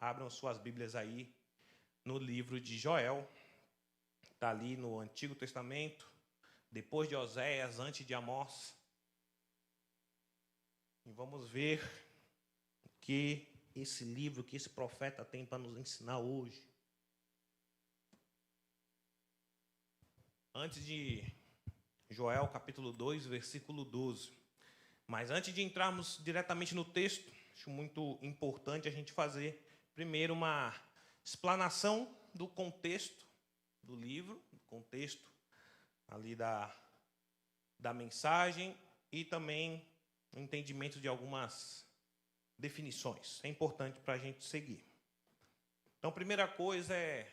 Abram suas Bíblias aí no livro de Joel. Está ali no Antigo Testamento, depois de Oséias, antes de Amós. E vamos ver o que esse livro, que esse profeta tem para nos ensinar hoje. Antes de Joel, capítulo 2, versículo 12. Mas antes de entrarmos diretamente no texto, acho muito importante a gente fazer primeiro uma explanação do contexto do livro, do contexto ali da mensagem e também o entendimento de algumas definições. É importante para a gente seguir. Então, a primeira coisa é,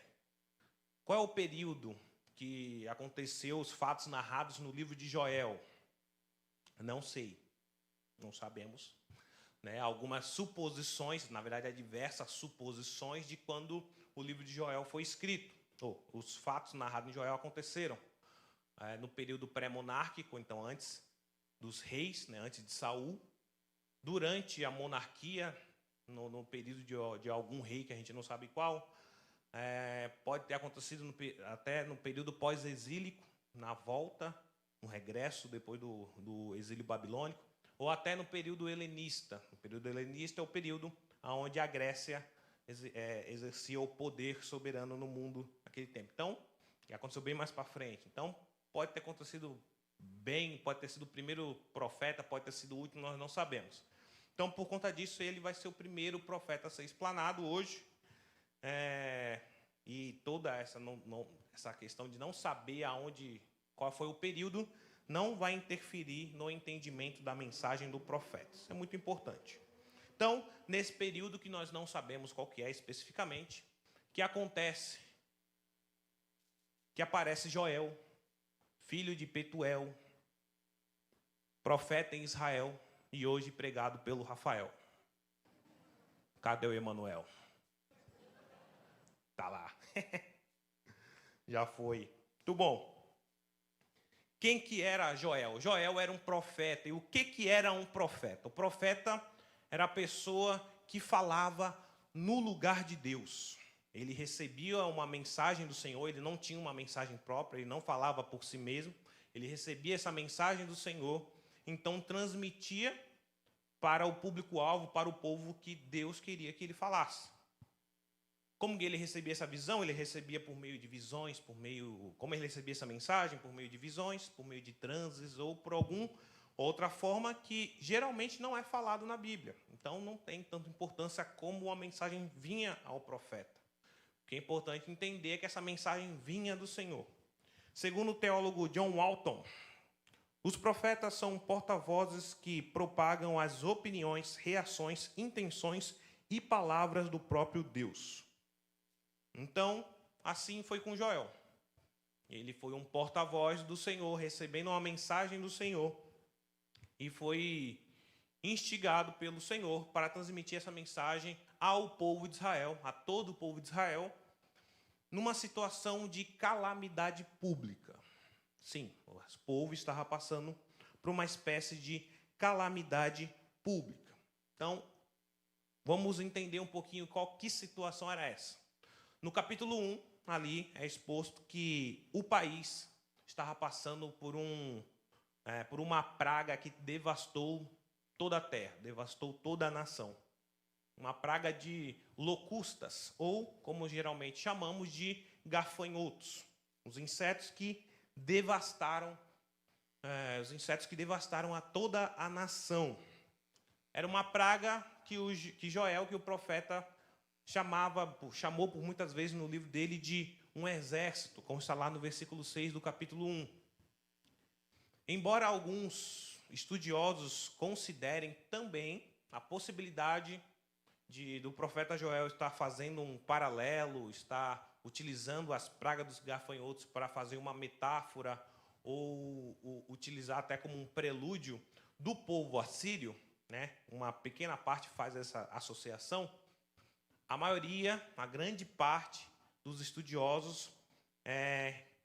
qual é o período que aconteceu os fatos narrados no livro de Joel? Não sei, não sabemos. Algumas suposições, na verdade, há diversas suposições de quando o livro de Joel foi escrito. Os fatos narrados em Joel aconteceram no período pré-monárquico, então antes dos reis, antes de Saul, durante a monarquia, no período de algum rei que a gente não sabe qual, pode ter acontecido até no período pós-exílico, na volta, no regresso depois do exílio babilônico, ou até no período helenista. O período helenista é o período onde a Grécia exercia o poder soberano no mundo naquele tempo. Então, aconteceu bem mais para frente. Então, pode ter acontecido bem, pode ter sido o primeiro profeta, pode ter sido o último, nós não sabemos. Então, por conta disso, ele vai ser o primeiro profeta a ser explanado hoje. E toda essa questão de não saber qual foi o período não vai interferir no entendimento da mensagem do profeta. Isso é muito importante. Então, nesse período que nós não sabemos qual que é especificamente, que aparece Joel, filho de Petuel, profeta em Israel, e hoje pregado pelo Rafael. Cadê o Emanuel? Tá lá. Já foi. Muito bom. Quem que era Joel? Joel era um profeta. E o que era um profeta? O profeta era a pessoa que falava no lugar de Deus. Ele recebia uma mensagem do Senhor, ele não tinha uma mensagem própria, ele não falava por si mesmo. Ele recebia essa mensagem do Senhor, então transmitia para o público-alvo, para o povo que Deus queria que ele falasse. Como ele recebia essa visão? Ele recebia por meio de visões, como ele recebia essa mensagem? Por meio de visões, por meio de transes ou por alguma outra forma que geralmente não é falado na Bíblia. Então não tem tanta importância como a mensagem vinha ao profeta. O que é importante entender é que essa mensagem vinha do Senhor. Segundo o teólogo John Walton, os profetas são porta-vozes que propagam as opiniões, reações, intenções e palavras do próprio Deus. Então, assim foi com Joel. Ele foi um porta-voz do Senhor, recebendo uma mensagem do Senhor, e foi instigado pelo Senhor para transmitir essa mensagem ao povo de Israel, a todo o povo de Israel, numa situação de calamidade pública. Sim, o povo estava passando por uma espécie de calamidade pública. Então, vamos entender um pouquinho que situação era essa. No capítulo 1, ali é exposto que o país estava passando por uma praga que devastou toda a terra, devastou toda a nação. Uma praga de locustas, ou, como geralmente chamamos, de gafanhotos. Os insetos que devastaram a toda a nação. Era uma praga que Joel, que o profeta, chamou por muitas vezes no livro dele de um exército, como está lá no versículo 6 do capítulo 1. Embora alguns estudiosos considerem também a possibilidade do profeta Joel estar fazendo um paralelo, estar utilizando as pragas dos gafanhotos para fazer uma metáfora ou utilizar até como um prelúdio do povo assírio, uma pequena parte faz essa associação. A grande parte dos estudiosos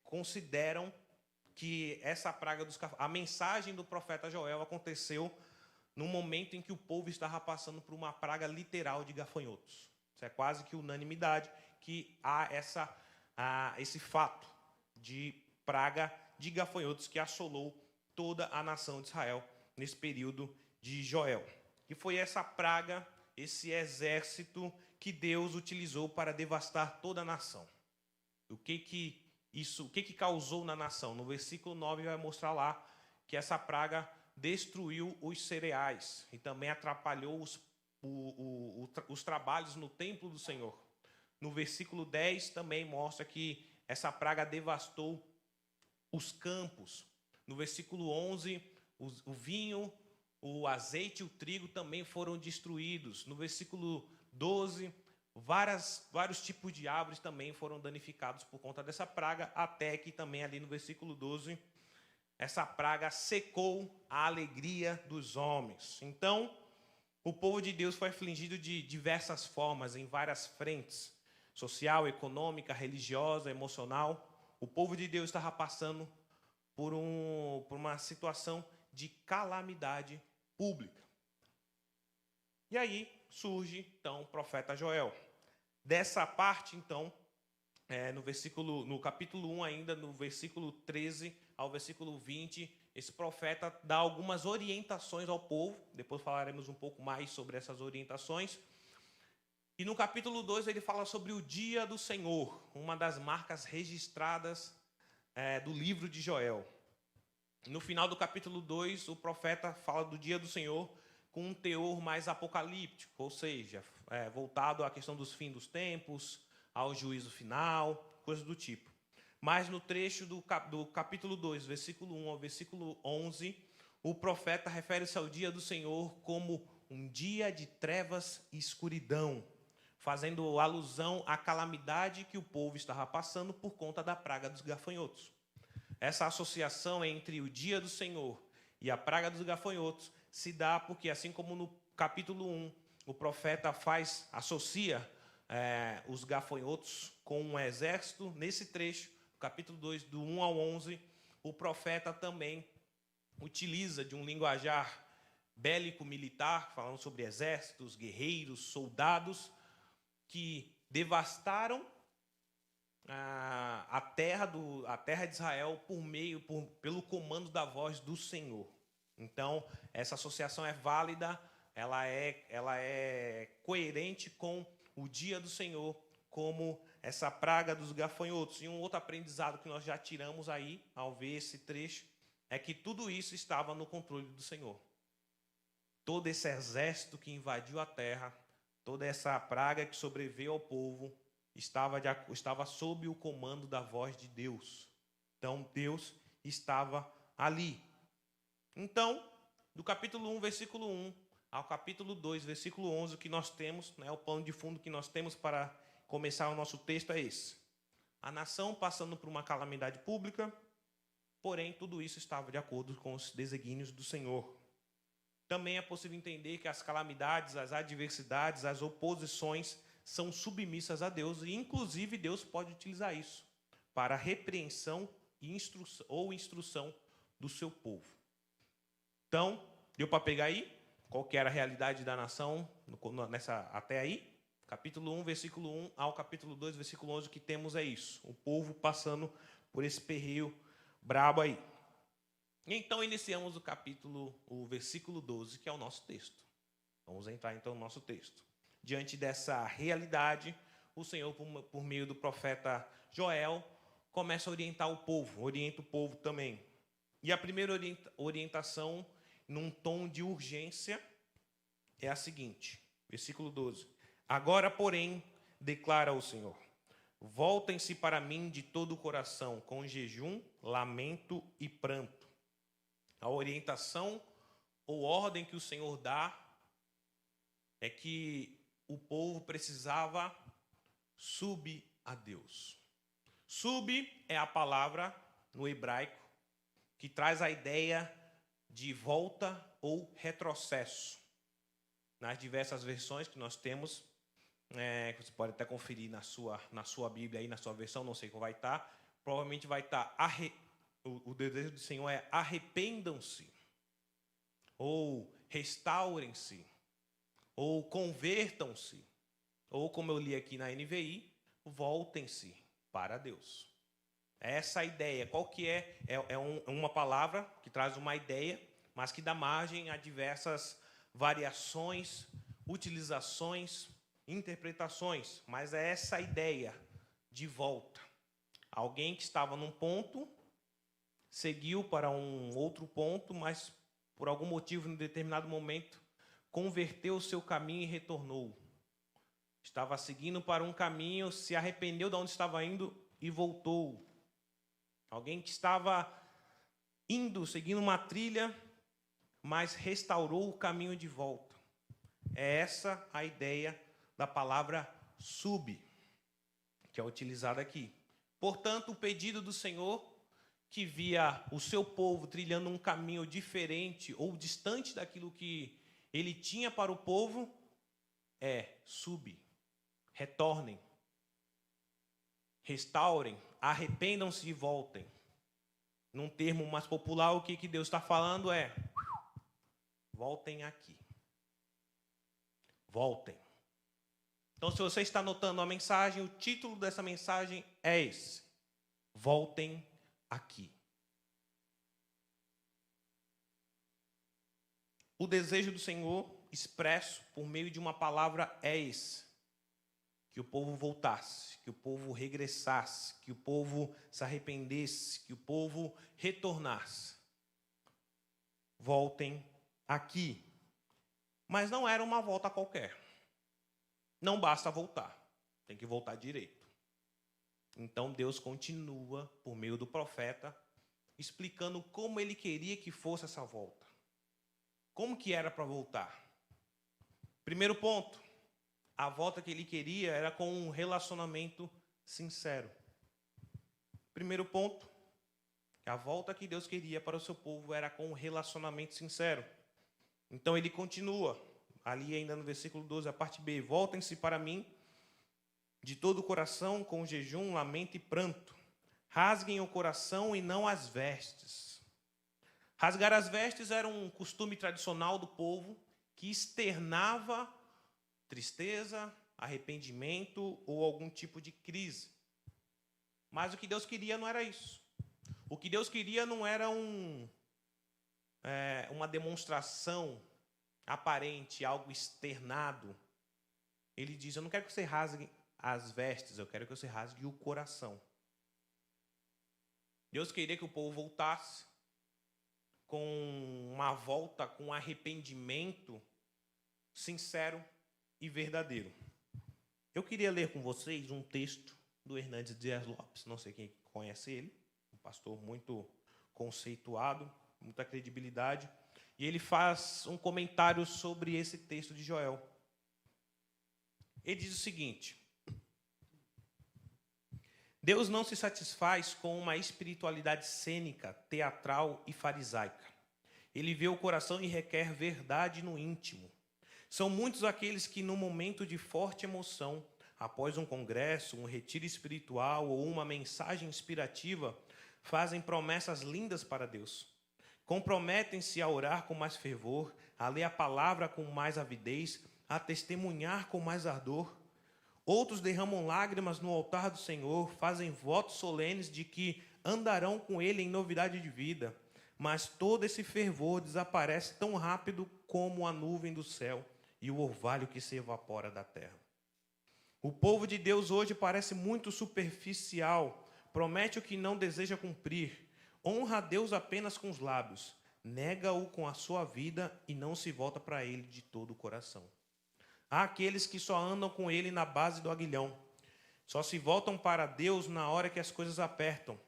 consideram que essa praga a mensagem do profeta Joel aconteceu no momento em que o povo estava passando por uma praga literal de gafanhotos. Isso é quase que unanimidade, que há esse fato de praga de gafanhotos que assolou toda a nação de Israel nesse período de Joel. E foi essa praga, esse exército que Deus utilizou para devastar toda a nação. O que causou na nação? No versículo 9 vai mostrar lá que essa praga destruiu os cereais e também atrapalhou os trabalhos no templo do Senhor. No versículo 10 também mostra que essa praga devastou os campos. No versículo 11, o vinho, o azeite e o trigo também foram destruídos. No versículo 12, vários tipos de árvores também foram danificados por conta dessa praga, até que também ali no versículo 12, essa praga secou a alegria dos homens. Então, o povo de Deus foi afligido de diversas formas, em várias frentes: social, econômica, religiosa, emocional. O povo de Deus estava passando por uma situação de calamidade pública. E aí surge, então, o profeta Joel. Dessa parte, então, no capítulo 1 ainda, no versículo 13 ao versículo 20, esse profeta dá algumas orientações ao povo. Depois falaremos um pouco mais sobre essas orientações. E no capítulo 2 ele fala sobre o dia do Senhor, uma das marcas registradas do livro de Joel. No final do capítulo 2, o profeta fala do dia do Senhor com um teor mais apocalíptico, ou seja, voltado à questão dos fins dos tempos, ao juízo final, coisas do tipo. Mas no trecho do capítulo 2, versículo 1 ao versículo 11, o profeta refere-se ao dia do Senhor como um dia de trevas e escuridão, fazendo alusão à calamidade que o povo estava passando por conta da praga dos gafanhotos. Essa associação entre o dia do Senhor e a praga dos gafanhotos se dá porque, assim como no capítulo 1, o profeta associa os gafanhotos com um exército, nesse trecho, capítulo 2, do 1 ao 11, o profeta também utiliza de um linguajar bélico-militar, falando sobre exércitos, guerreiros, soldados, que devastaram a terra de Israel pelo comando da voz do Senhor. Então, essa associação é válida, ela é coerente com o dia do Senhor, como essa praga dos gafanhotos. E um outro aprendizado que nós já tiramos aí, ao ver esse trecho, é que tudo isso estava no controle do Senhor. Todo esse exército que invadiu a terra, toda essa praga que sobreveio ao povo, estava sob o comando da voz de Deus. Então, Deus estava ali. Então, do capítulo 1, versículo 1, ao capítulo 2, versículo 11, o que nós temos, o pano de fundo que nós temos para começar o nosso texto é esse. A nação passando por uma calamidade pública, porém, tudo isso estava de acordo com os desígnios do Senhor. Também é possível entender que as calamidades, as adversidades, as oposições são submissas a Deus, e inclusive Deus pode utilizar isso para repreensão e instrução do seu povo. Então, deu para pegar aí qual que era a realidade da nação até aí? Capítulo 1, versículo 1 ao capítulo 2, versículo 11, o que temos é isso. O povo passando por esse perreio brabo aí. E então iniciamos o versículo 12, que é o nosso texto. Vamos entrar então no nosso texto. Diante dessa realidade, o Senhor, por meio do profeta Joel, começa a orientar o povo, orienta o povo também. E a primeira orientação, num tom de urgência, é a seguinte, versículo 12. Agora, porém, declara o Senhor, voltem-se para mim de todo o coração, com jejum, lamento e pranto. A orientação ou ordem que o Senhor dá é que o povo precisava subir a Deus. Sub é a palavra no hebraico que traz a ideia de volta ou retrocesso. Nas diversas versões que nós temos, você pode até conferir na sua Bíblia, aí, na sua versão, não sei como vai estar, provavelmente vai estar, o desejo do Senhor é arrependam-se, ou restaurem-se, ou convertam-se, Ou, como eu li aqui na NVI, voltem-se para Deus. Essa ideia, qual que é? Uma palavra que traz uma ideia, mas que dá margem a diversas variações, utilizações, interpretações. Mas é essa ideia de volta. Alguém que estava num ponto, seguiu para um outro ponto, mas por algum motivo, em determinado momento, converteu o seu caminho e retornou. Estava seguindo para um caminho, se arrependeu de onde estava indo e voltou. Alguém que estava indo, seguindo uma trilha, mas restaurou o caminho de volta. É essa a ideia da palavra sub, que é utilizada aqui. Portanto, o pedido do Senhor, que via o seu povo trilhando um caminho diferente ou distante daquilo que ele tinha para o povo, é sub, retornem, restaurem, arrependam-se e voltem. Num termo mais popular, o que Deus está falando é: voltem aqui. Voltem. Então, se você está anotando a mensagem, o título dessa mensagem é esse: voltem aqui. O desejo do Senhor, expresso por meio de uma palavra, é esse: que o povo voltasse, que o povo regressasse, que o povo se arrependesse, que o povo retornasse. Voltem aqui. Mas não era uma volta qualquer. Não basta voltar, tem que voltar direito. Então Deus continua, por meio do profeta, explicando como ele queria que fosse essa volta. Como que era para voltar? Primeiro ponto: a volta que ele queria era com um relacionamento sincero. Primeiro ponto: a volta que Deus queria para o seu povo era com um relacionamento sincero. Então ele continua, ali ainda no versículo 12, a parte B: voltem-se para mim de todo o coração, com jejum, lamento e pranto. Rasguem o coração e não as vestes. Rasgar as vestes era um costume tradicional do povo que externava tristeza, arrependimento ou algum tipo de crise. Mas o que Deus queria não era isso. O que Deus queria não era uma demonstração aparente, algo externado. Ele diz: eu não quero que você rasgue as vestes, eu quero que você rasgue o coração. Deus queria que o povo voltasse com uma volta, com arrependimento sincero e verdadeiro. Eu queria ler com vocês um texto do Hernandes Dias Lopes, não sei quem conhece ele, um pastor muito conceituado, muita credibilidade, e ele faz um comentário sobre esse texto de Joel. Ele diz o seguinte: Deus não se satisfaz com uma espiritualidade cênica, teatral e farisaica. Ele vê o coração e requer verdade no íntimo. São muitos aqueles que, no momento de forte emoção, após um congresso, um retiro espiritual ou uma mensagem inspirativa, fazem promessas lindas para Deus. Comprometem-se a orar com mais fervor, a ler a palavra com mais avidez, a testemunhar com mais ardor. Outros derramam lágrimas no altar do Senhor, fazem votos solenes de que andarão com Ele em novidade de vida. Mas todo esse fervor desaparece tão rápido como a nuvem do céu e o orvalho que se evapora da terra. O povo de Deus hoje parece muito superficial, promete o que não deseja cumprir, honra a Deus apenas com os lábios, nega-o com a sua vida e não se volta para Ele de todo o coração. Há aqueles que só andam com Ele na base do aguilhão, só se voltam para Deus na hora que as coisas apertam,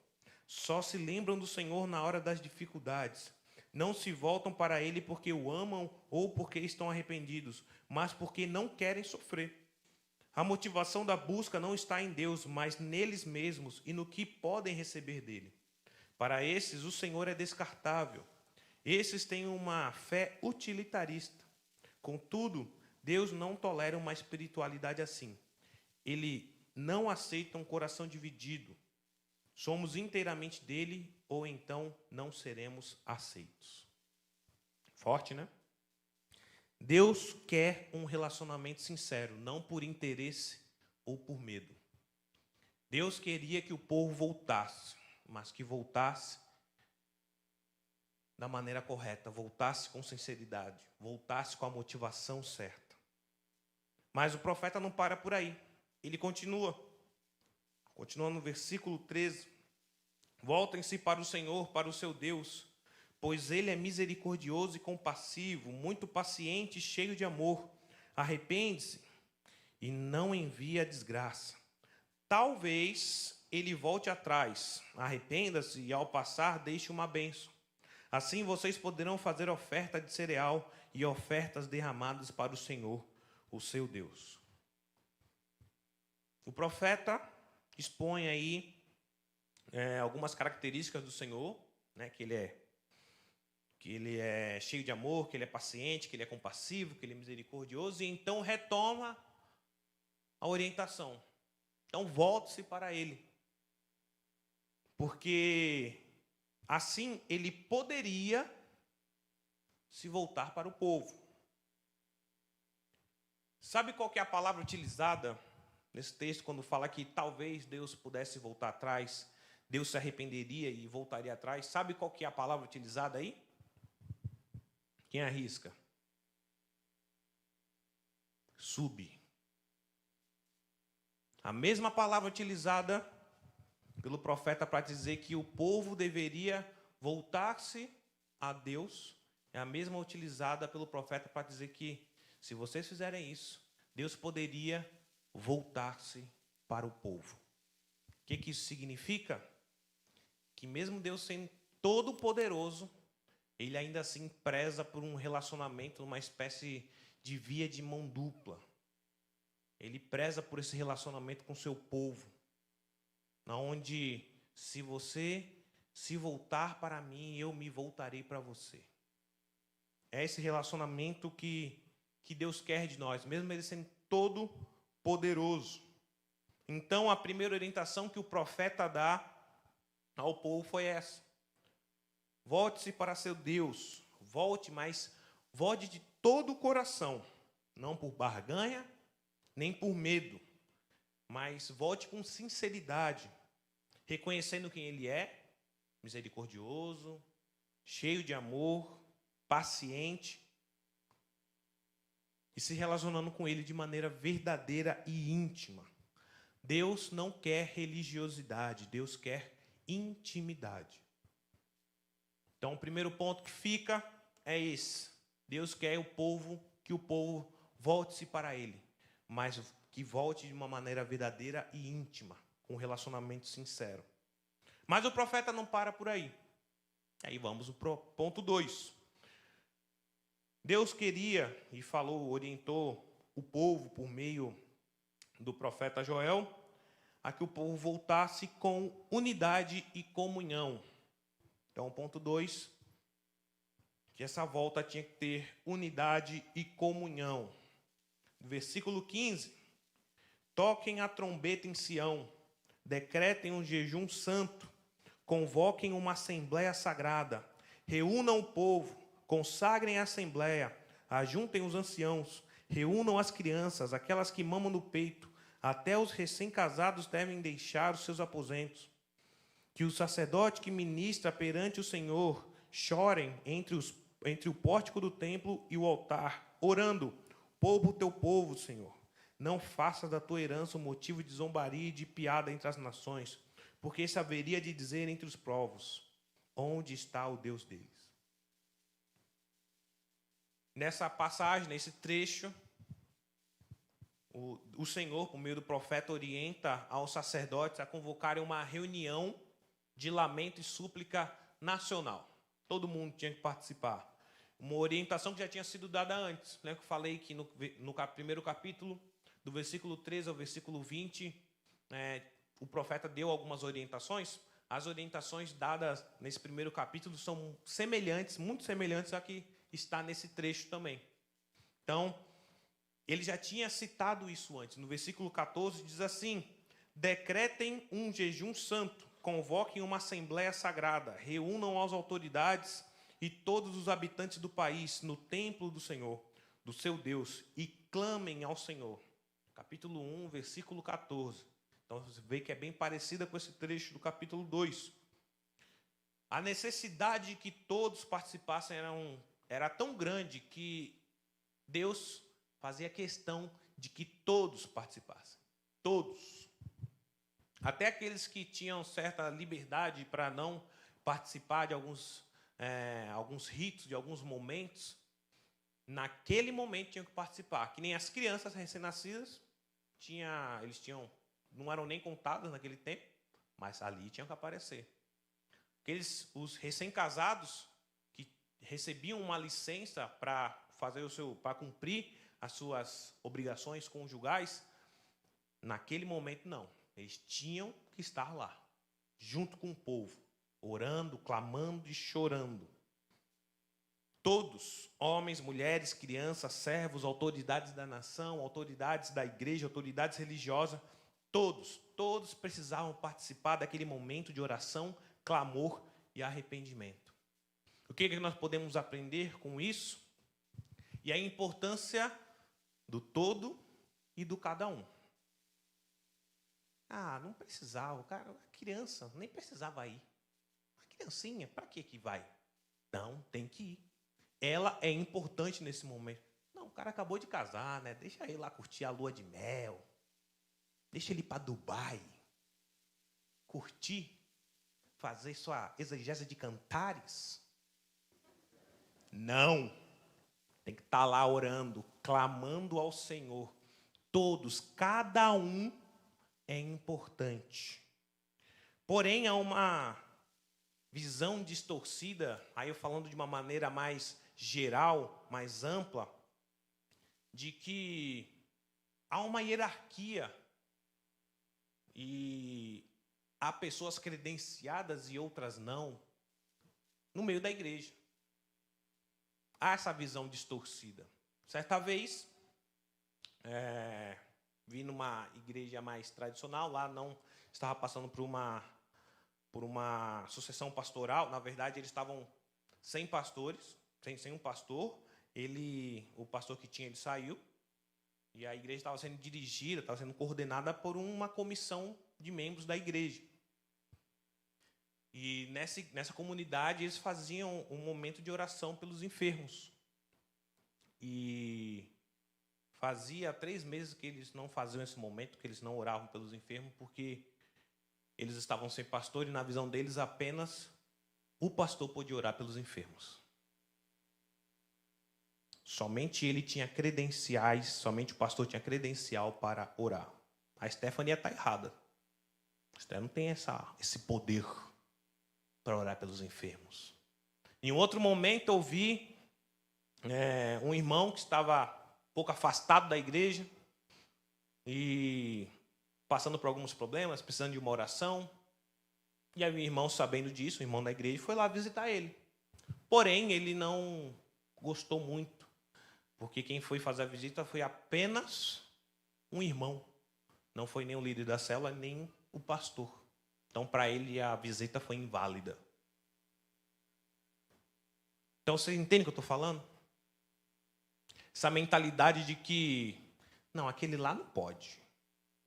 só se lembram do Senhor na hora das dificuldades. Não se voltam para Ele porque o amam ou porque estão arrependidos, mas porque não querem sofrer. A motivação da busca não está em Deus, mas neles mesmos e no que podem receber dele. Para esses, o Senhor é descartável. Esses têm uma fé utilitarista. Contudo, Deus não tolera uma espiritualidade assim. Ele não aceita um coração dividido. Somos inteiramente dele ou então não seremos aceitos. Forte, né? Deus quer um relacionamento sincero, não por interesse ou por medo. Deus queria que o povo voltasse, mas que voltasse da maneira correta, voltasse com sinceridade, voltasse com a motivação certa. Mas o profeta não para por aí. Ele continua no versículo 13. Voltem-se para o Senhor, para o seu Deus, pois Ele é misericordioso e compassivo, muito paciente e cheio de amor. Arrepende-se e não envie a desgraça. Talvez Ele volte atrás, arrependa-se e ao passar deixe uma bênção. Assim vocês poderão fazer oferta de cereal e ofertas derramadas para o Senhor, o seu Deus. O profeta expõe aí algumas características do Senhor, né, que ele é cheio de amor, que ele é paciente, que ele é compassivo, que ele é misericordioso, e então retoma a orientação. Então volte-se para ele, porque assim ele poderia se voltar para o povo. Sabe qual que é a palavra utilizada nesse texto quando fala que talvez Deus pudesse voltar atrás, Deus se arrependeria e voltaria atrás? Sabe qual que é a palavra utilizada aí? Quem arrisca? Sub. A mesma palavra utilizada pelo profeta para dizer que o povo deveria voltar-se a Deus é a mesma utilizada pelo profeta para dizer que, se vocês fizerem isso, Deus poderia voltar-se para o povo. O que isso significa? Que mesmo Deus sendo todo poderoso, Ele ainda assim preza por um relacionamento, uma espécie de via de mão dupla. Ele preza por esse relacionamento com o seu povo, onde se você se voltar para mim, eu me voltarei para você. É esse relacionamento que Deus quer de nós, mesmo Ele sendo todo poderoso. Então, a primeira orientação que o profeta dá ao povo foi essa: volte-se para seu Deus, volte, mas volte de todo o coração, não por barganha, nem por medo, mas volte com sinceridade, reconhecendo quem Ele é, misericordioso, cheio de amor, paciente, e se relacionando com Ele de maneira verdadeira e íntima. Deus não quer religiosidade, Deus quer intimidade. Então, o primeiro ponto que fica é esse: Deus quer que o povo volte-se para Ele, mas que volte de uma maneira verdadeira e íntima, com um relacionamento sincero. Mas o profeta não para por aí. Aí vamos para o ponto 2. Deus queria e falou, orientou o povo por meio do profeta Joel a que o povo voltasse com unidade e comunhão. Então, ponto 2, que essa volta tinha que ter unidade e comunhão. Versículo 15: toquem a trombeta em Sião, decretem um jejum santo, convoquem uma assembleia sagrada, reúnam o povo, consagrem a assembleia, ajuntem os anciãos, reúnam as crianças, aquelas que mamam no peito, até os recém-casados devem deixar os seus aposentos. Que o sacerdote que ministra perante o Senhor chorem entre o pórtico do templo e o altar, orando: poupa o teu povo, Senhor. Não faças da tua herança um motivo de zombaria e de piada entre as nações, porque isso haveria de dizer entre os povos: onde está o Deus deles? Nessa passagem, nesse trecho, o Senhor, por meio do profeta, orienta aos sacerdotes a convocarem uma reunião de lamento e súplica nacional. Todo mundo tinha que participar. Uma orientação que já tinha sido dada antes. Lembra que eu falei que no primeiro capítulo, do versículo 13 ao versículo 20, o profeta deu algumas orientações. As orientações dadas nesse primeiro capítulo são semelhantes, muito semelhantes a que está nesse trecho também. Então, ele já tinha citado isso antes. No versículo 14 diz assim: decretem um jejum santo, convoquem uma assembleia sagrada, reúnam as autoridades e todos os habitantes do país no templo do Senhor. do seu Deus e clamem ao Senhor. Capítulo 1, versículo 14. Então você vê que é bem parecida com esse trecho do capítulo 2. A necessidade que todos participassem era tão grande que Deus fazia questão de que todos participassem. Todos. Até aqueles que tinham certa liberdade para não participar de alguns ritos, de alguns momentos, naquele momento tinham que participar. Que nem as crianças recém-nascidas, não eram nem contadas naquele tempo, mas ali tinham que aparecer. Os recém-casados que recebiam uma licença para cumprir as suas obrigações conjugais, naquele momento não. Eles tinham que estar lá, junto com o povo, orando, clamando e chorando. Todos, homens, mulheres, crianças, servos, autoridades da nação, autoridades da igreja, autoridades religiosas, todos precisavam participar daquele momento de oração, clamor e arrependimento. O que nós podemos aprender com isso? E a importância do todo e do cada um. Não precisava, a criança nem precisava ir. A criancinha, para que vai? Não, tem que ir. Ela é importante nesse momento. Não, o cara acabou de casar, né? Deixa ele lá curtir a lua de mel. Deixa ele ir para Dubai. Curtir. Fazer sua exegese de cantares. Não. Tem que estar lá orando, clamando ao Senhor. Todos, cada um é importante. Porém, há uma visão distorcida, aí eu falando de uma maneira mais geral, mais ampla, de que há uma hierarquia e há pessoas credenciadas e outras não no meio da igreja. Há essa visão distorcida. Certa vez, vi numa igreja mais tradicional, lá não estava passando por uma sucessão pastoral. Na verdade, eles estavam sem pastores, sem um pastor. O pastor que tinha, ele saiu. E a igreja estava sendo dirigida, estava sendo coordenada por uma comissão de membros da igreja. E nessa comunidade, eles faziam um momento de oração pelos enfermos. E fazia 3 meses que eles não faziam esse momento, que eles não oravam pelos enfermos, porque eles estavam sem pastor e, na visão deles, apenas o pastor podia orar pelos enfermos. Somente ele tinha credenciais, somente o pastor tinha credencial para orar. A Stephanie está errada. A Stephanie não tem esse poder para orar pelos enfermos. Em outro momento, eu vi um irmão que estava um pouco afastado da igreja e passando por alguns problemas, precisando de uma oração. E aí o irmão, sabendo disso, o irmão da igreja, foi lá visitar ele. Porém, ele não gostou muito, porque quem foi fazer a visita foi apenas um irmão. Não foi nem o líder da célula, nem o pastor. Então, para ele, a visita foi inválida. Então, você entende o que eu estou falando? Essa mentalidade de que, não, aquele lá não pode.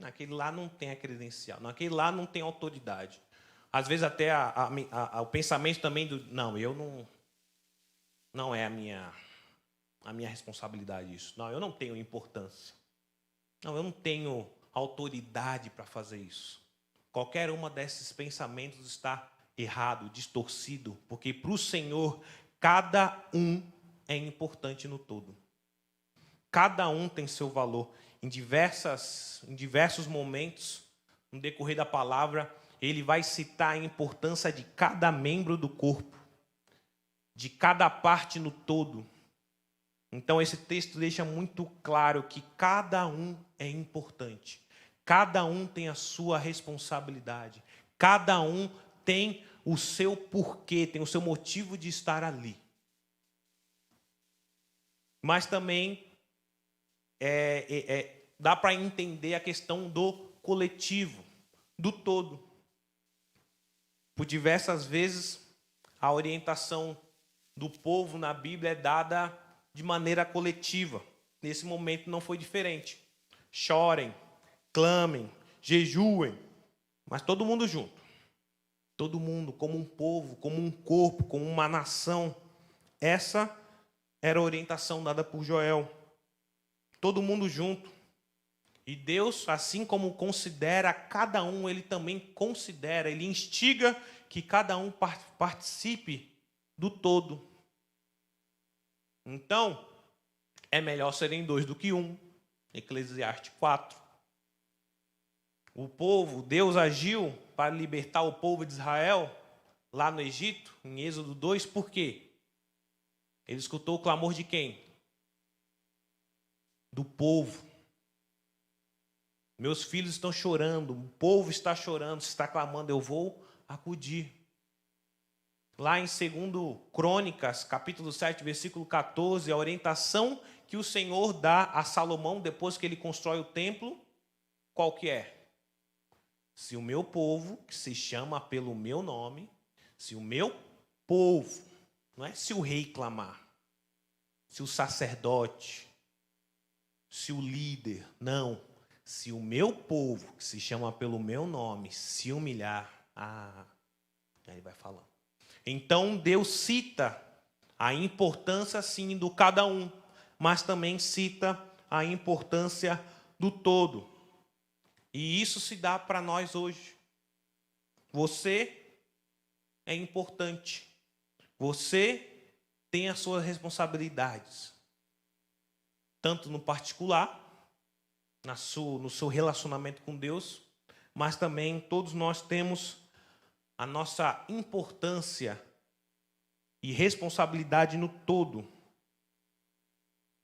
Aquele lá não tem a credencial. Não, aquele lá não tem autoridade. Às vezes até o pensamento também do, não é a minha responsabilidade isso. Não, eu não tenho importância. Não, eu não tenho autoridade para fazer isso. Qualquer uma desses pensamentos está errado, distorcido, porque para o Senhor, cada um é importante no todo. Cada um tem seu valor. Em diversos momentos, no decorrer da palavra, ele vai citar a importância de cada membro do corpo, de cada parte no todo. Então, esse texto deixa muito claro que cada um é importante. Cada um tem a sua responsabilidade. Cada um tem o seu porquê, tem o seu motivo de estar ali. Mas também dá para entender a questão do coletivo, do todo. Por diversas vezes, a orientação do povo na Bíblia é dada de maneira coletiva. Nesse momento não foi diferente. Chorem, clamem, jejuem, mas todo mundo junto. Todo mundo como um povo, como um corpo, como uma nação. Essa era a orientação dada por Joel. Todo mundo junto. E Deus, assim como considera cada um, Ele também considera, Ele instiga que cada um participe do todo. Então, é melhor serem dois do que um. Eclesiastes 4. O povo, Deus agiu para libertar o povo de Israel lá no Egito, em Êxodo 2, por quê? Ele escutou o clamor de quem? Do povo. Meus filhos estão chorando, o povo está chorando, se está clamando, eu vou acudir. Lá em 2 Crônicas, capítulo 7, versículo 14, a orientação que o Senhor dá a Salomão depois que ele constrói o templo, qual que é? Se o meu povo, que se chama pelo meu nome, se o meu povo, não é se o rei clamar, se o sacerdote, se o líder, não. Se o meu povo, que se chama pelo meu nome, se humilhar, aí vai falando. Então Deus cita a importância sim do cada um, mas também cita a importância do todo. E isso se dá para nós hoje. Você é importante. Você tem as responsabilidades. Tanto no particular, no seu relacionamento com Deus, mas também todos nós temos a nossa importância e responsabilidade no todo.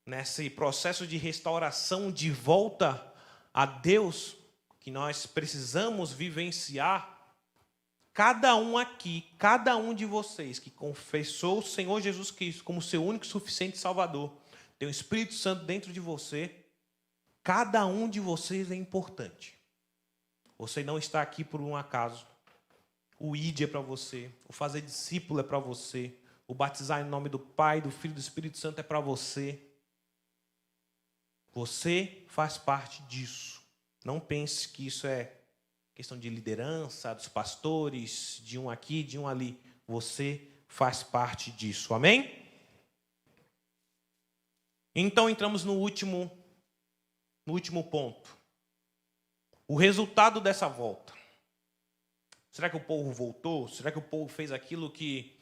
Nesse processo de restauração, de volta a Deus, que nós precisamos vivenciar, cada um aqui, cada um de vocês que confessou o Senhor Jesus Cristo como seu único e suficiente Salvador, tem o Espírito Santo dentro de você, cada um de vocês é importante. Você não está aqui por um acaso. O ID é para você, o fazer discípulo é para você, o batizar em nome do Pai, do Filho e do Espírito Santo é para você. Você faz parte disso. Não pense que isso é questão de liderança, dos pastores, de um aqui, de um ali. Você faz parte disso. Amém? Então entramos no último ponto. O resultado dessa volta. Será que o povo voltou? Será que o povo fez aquilo que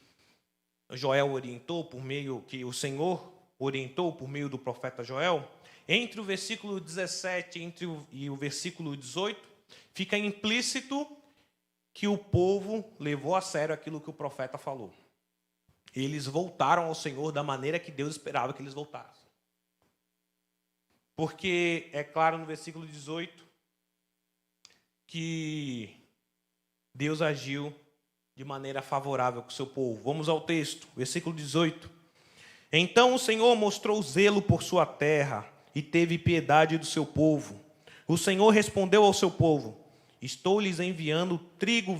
Joel orientou por meio, que o Senhor orientou por meio do profeta Joel? Entre o versículo 17 e o versículo 18, fica implícito que o povo levou a sério aquilo que o profeta falou. Eles voltaram ao Senhor da maneira que Deus esperava que eles voltassem. Porque é claro no versículo 18 que Deus agiu de maneira favorável com o seu povo. Vamos ao texto, versículo 18. Então o Senhor mostrou zelo por sua terra e teve piedade do seu povo. O Senhor respondeu ao seu povo: estou lhes enviando trigo,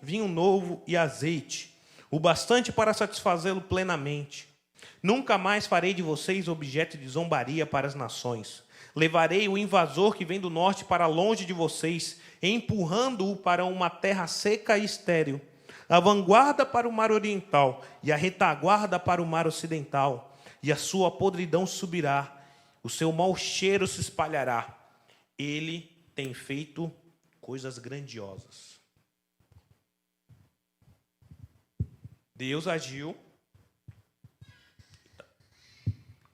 vinho novo e azeite, o bastante para satisfazê-lo plenamente. Nunca mais farei de vocês objeto de zombaria para as nações. Levarei o invasor que vem do norte para longe de vocês, empurrando-o para uma terra seca e estéril, a vanguarda para o mar oriental e a retaguarda para o mar ocidental, e a sua podridão subirá, o seu mau cheiro se espalhará. Ele tem feito coisas grandiosas. Deus agiu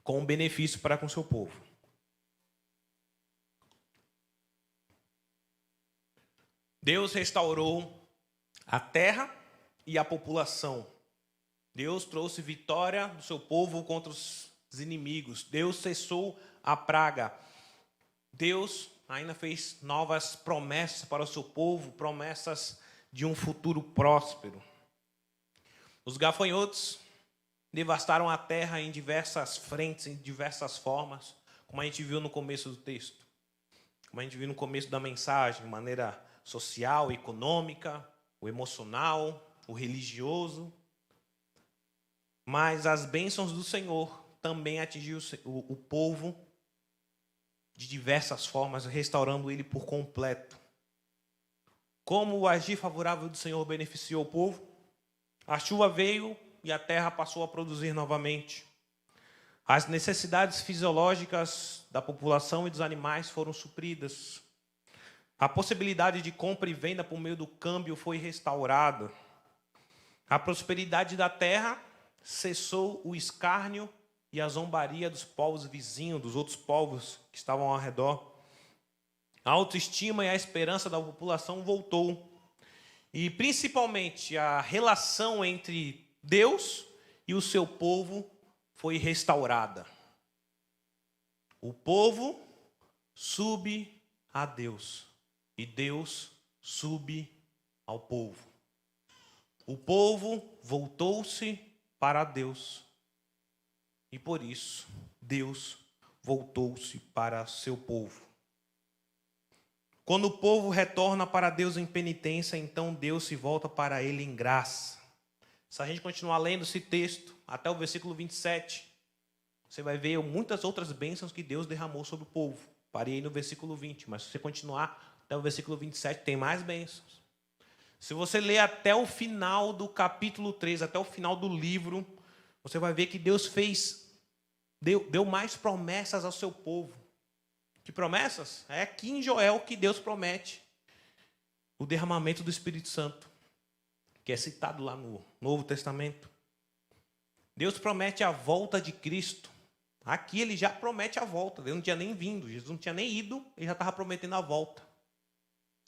com benefício para com seu povo. Deus restaurou a terra e a população. Deus trouxe vitória do seu povo contra os inimigos. Deus cessou a praga. Deus ainda fez novas promessas para o seu povo, promessas de um futuro próspero. Os gafanhotos devastaram a terra em diversas frentes, em diversas formas, como a gente viu no começo do texto. Como a gente viu no começo da mensagem, de maneira social, econômica, o emocional, o religioso. Mas as bênçãos do Senhor também atingiu o povo de diversas formas, restaurando ele por completo. Como o agir favorável do Senhor beneficiou o povo? A chuva veio e a terra passou a produzir novamente. As necessidades fisiológicas da população e dos animais foram supridas. A possibilidade de compra e venda por meio do câmbio foi restaurada. A prosperidade da terra cessou o escárnio e a zombaria dos povos vizinhos, dos outros povos que estavam ao redor. A autoestima e a esperança da população voltou. E, principalmente, a relação entre Deus e o seu povo foi restaurada. O povo sube a Deus e Deus sube ao povo. O povo voltou-se para Deus e, por isso, Deus voltou-se para seu povo. Quando o povo retorna para Deus em penitência, então Deus se volta para ele em graça. Se a gente continuar lendo esse texto até o versículo 27, você vai ver muitas outras bênçãos que Deus derramou sobre o povo. Parei no versículo 20, mas se você continuar até o versículo 27, tem mais bênçãos. Se você ler até o final do capítulo 3, até o final do livro, você vai ver que Deus deu mais promessas ao seu povo. Que promessas? É aqui em Joel que Deus promete o derramamento do Espírito Santo, que é citado lá no Novo Testamento. Deus promete a volta de Cristo. Aqui ele já promete a volta. Ele não tinha nem vindo, Jesus não tinha nem ido, ele já estava prometendo a volta.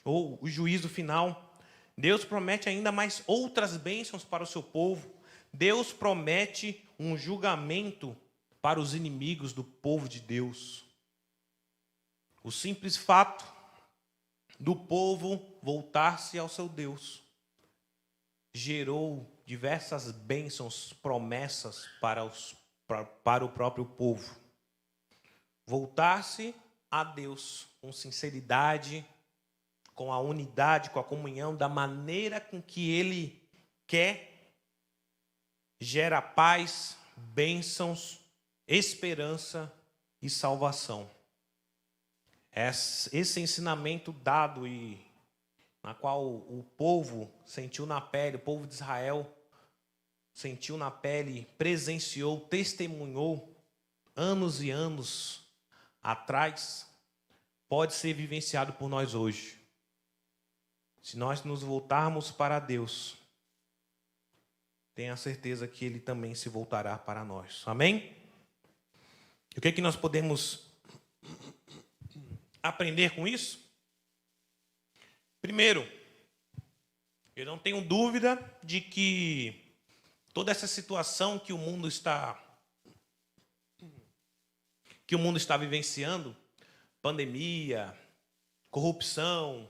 Ou o juízo final. Deus promete ainda mais outras bênçãos para o seu povo. Deus promete um julgamento para os inimigos do povo de Deus. O simples fato do povo voltar-se ao seu Deus gerou diversas bênçãos, promessas para o próprio povo. Voltar-se a Deus com sinceridade, com a unidade, com a comunhão, da maneira com que Ele quer, gera paz, bênçãos, esperança e salvação. Esse ensinamento dado e na qual o povo sentiu na pele, o povo de Israel sentiu na pele, presenciou, testemunhou anos e anos atrás, pode ser vivenciado por nós hoje. Se nós nos voltarmos para Deus, tenha certeza que Ele também se voltará para nós. Amém? E o que é que nós podemos aprender com isso? Primeiro, eu não tenho dúvida de que toda essa situação que o mundo está vivenciando, pandemia, corrupção,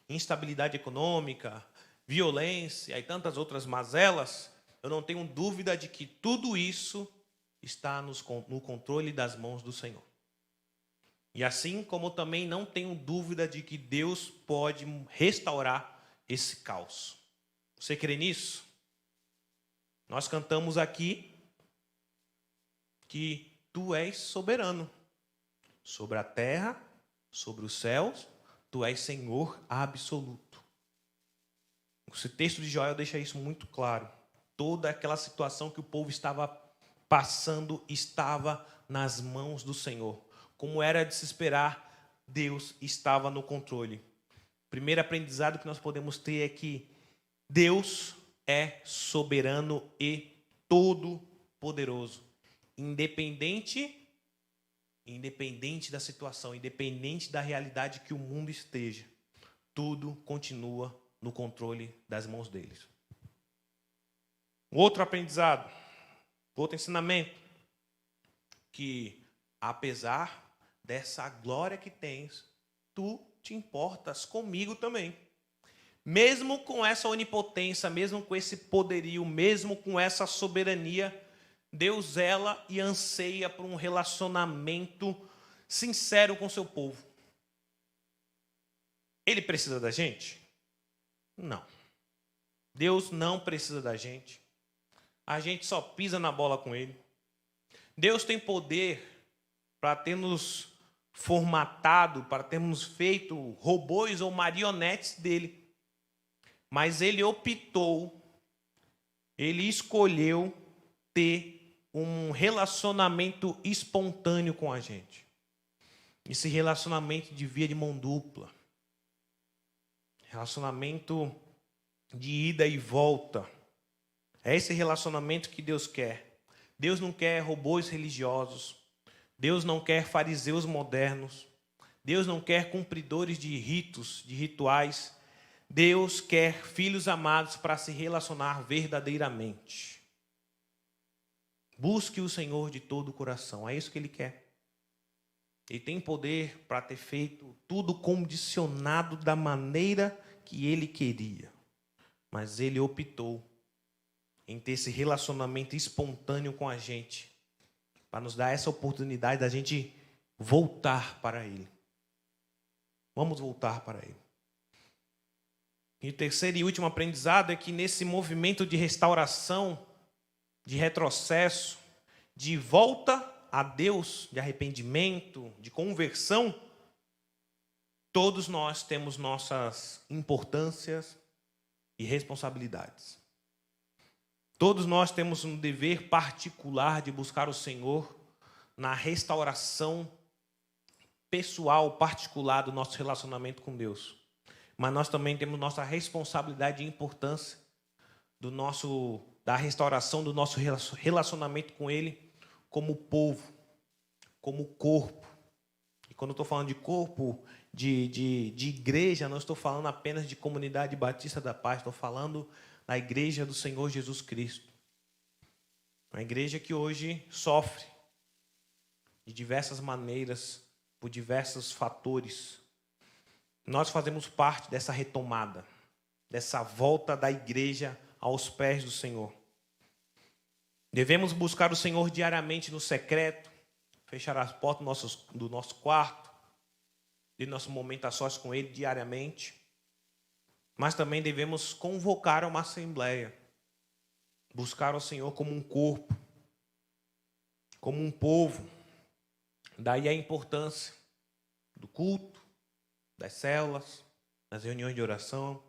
instabilidade econômica, violência e tantas outras mazelas, eu não tenho dúvida de que tudo isso está no controle das mãos do Senhor. E assim como também não tenho dúvida de que Deus pode restaurar esse caos. Você crê nisso? Nós cantamos aqui que Tu és soberano sobre a terra, sobre os céus, Tu és Senhor absoluto. Esse texto de Joel deixa isso muito claro. Toda aquela situação que o povo estava passando estava nas mãos do Senhor. Como era de se esperar, Deus estava no controle. O primeiro aprendizado que nós podemos ter é que Deus é soberano e todo-poderoso. Independente da situação, independente da realidade que o mundo esteja, tudo continua no controle das mãos deles. Outro aprendizado, outro ensinamento, que apesar dessa glória que tens, tu te importas comigo também. Mesmo com essa onipotência, mesmo com esse poderio, mesmo com essa soberania, Deus zela e anseia por um relacionamento sincero com seu povo. Ele precisa da gente? Não. Deus não precisa da gente. A gente só pisa na bola com Ele. Deus tem poder para ter nos formatado, para termos feito robôs ou marionetes dele. Mas ele optou, ele escolheu ter um relacionamento espontâneo com a gente. Esse relacionamento de via de mão dupla. Relacionamento de ida e volta. É esse relacionamento que Deus quer. Deus não quer robôs religiosos. Deus não quer fariseus modernos. Deus não quer cumpridores de ritos, de rituais. Deus quer filhos amados para se relacionar verdadeiramente. Busque o Senhor de todo o coração. É isso que Ele quer. Ele tem poder para ter feito tudo condicionado da maneira que Ele queria. Mas Ele optou em ter esse relacionamento espontâneo com a gente, para nos dar essa oportunidade da gente voltar para Ele. Vamos voltar para Ele. E o terceiro e último aprendizado é que nesse movimento de restauração, de retrocesso, de volta a Deus, de arrependimento, de conversão, todos nós temos nossas importâncias e responsabilidades. Todos nós temos um dever particular de buscar o Senhor na restauração pessoal, particular do nosso relacionamento com Deus. Mas nós também temos nossa responsabilidade e importância da restauração do nosso relacionamento com Ele como povo, como corpo. E quando eu estou falando de corpo, de igreja, não estou falando apenas de comunidade batista da paz, estou falando da igreja do Senhor Jesus Cristo. Uma igreja que hoje sofre de diversas maneiras, por diversos fatores. Nós fazemos parte dessa retomada, dessa volta da igreja aos pés do Senhor. Devemos buscar o Senhor diariamente no secreto, fechar as portas do nosso quarto, de nosso momento a sós com Ele diariamente. Mas também devemos convocar uma assembleia, buscar o Senhor como um corpo, como um povo. Daí a importância do culto, das células, das reuniões de oração,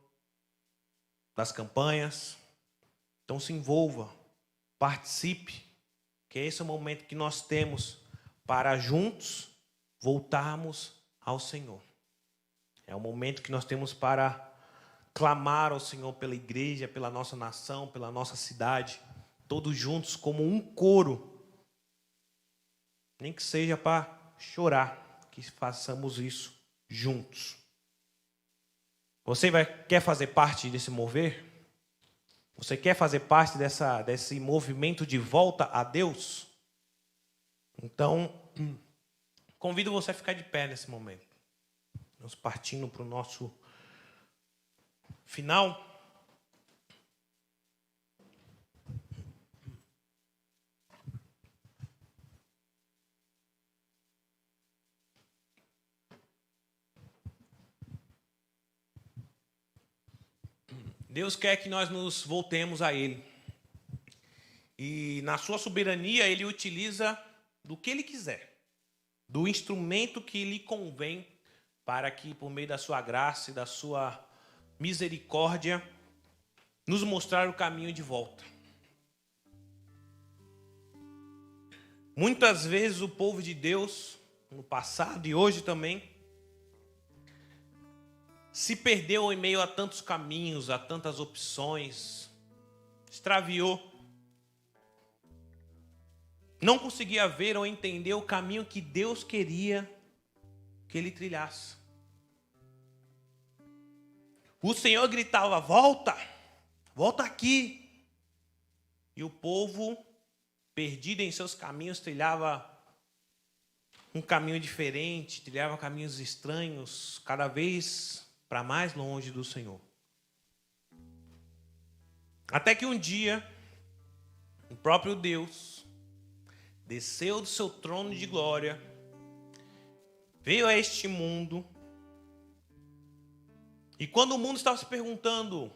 das campanhas. Então se envolva, participe, que esse é o momento que nós temos para juntos voltarmos ao Senhor. É o momento que nós temos para clamar ao Senhor pela igreja, pela nossa nação, pela nossa cidade, todos juntos como um coro. Nem que seja para chorar, que façamos isso juntos. Você quer fazer parte desse mover? Você quer fazer parte desse movimento de volta a Deus? Então, convido você a ficar de pé nesse momento. Nós partindo para o nosso final. Deus quer que nós nos voltemos a Ele. E na sua soberania, Ele utiliza do que Ele quiser. Do instrumento que lhe convém, para que, por meio da sua graça e da sua misericórdia, nos mostrar o caminho de volta. Muitas vezes o povo de Deus, no passado e hoje também, se perdeu em meio a tantos caminhos, a tantas opções, extraviou, não conseguia ver ou entender o caminho que Deus queria que ele trilhasse. O Senhor gritava: volta, volta aqui. E o povo, perdido em seus caminhos, trilhava um caminho diferente, trilhava caminhos estranhos, cada vez para mais longe do Senhor. Até que um dia, o próprio Deus desceu do seu trono de glória, veio a este mundo, e quando o mundo estava se perguntando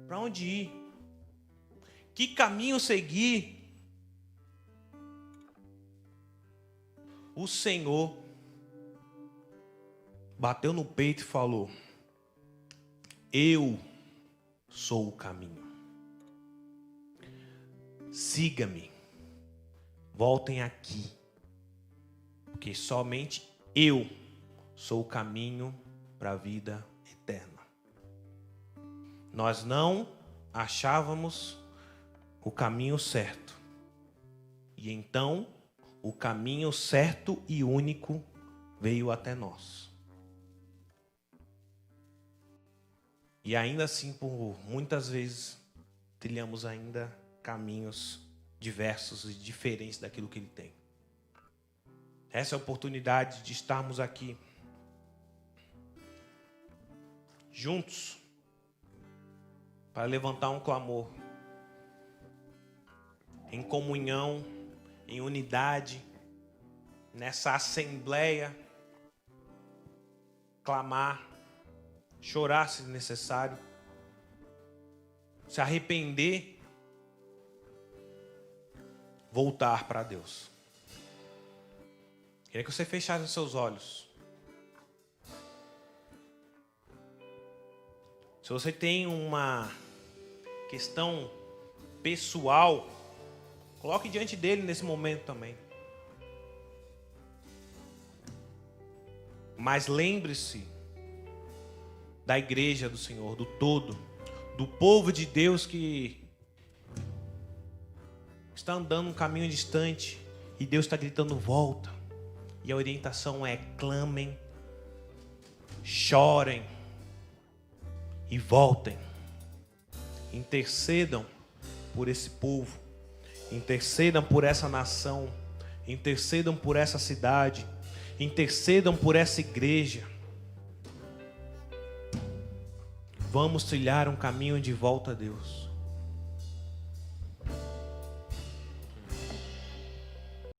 para onde ir, Que caminho seguir? O Senhor bateu no peito e falou: eu sou o caminho. Siga-me. Voltem aqui. Porque somente eu sou o caminho para a vida eterna. Nós não achávamos o caminho certo. E então, o caminho certo e único veio até nós. E ainda assim, por muitas vezes, trilhamos ainda caminhos diversos e diferentes daquilo que Ele tem. Essa é a oportunidade de estarmos aqui juntos para levantar um clamor em comunhão, em unidade, nessa assembleia, clamar, chorar se necessário, se arrepender, voltar para Deus. Queria que você fechasse os seus olhos. Se você tem uma questão pessoal, coloque diante dele nesse momento também. Mas lembre-se da igreja do Senhor, do todo, do povo de Deus que está andando um caminho distante e Deus está gritando: volta. E a orientação é: clamem, chorem e voltem. Intercedam por esse povo, intercedam por essa nação, intercedam por essa cidade, intercedam por essa igreja. Vamos trilhar um caminho de volta a Deus.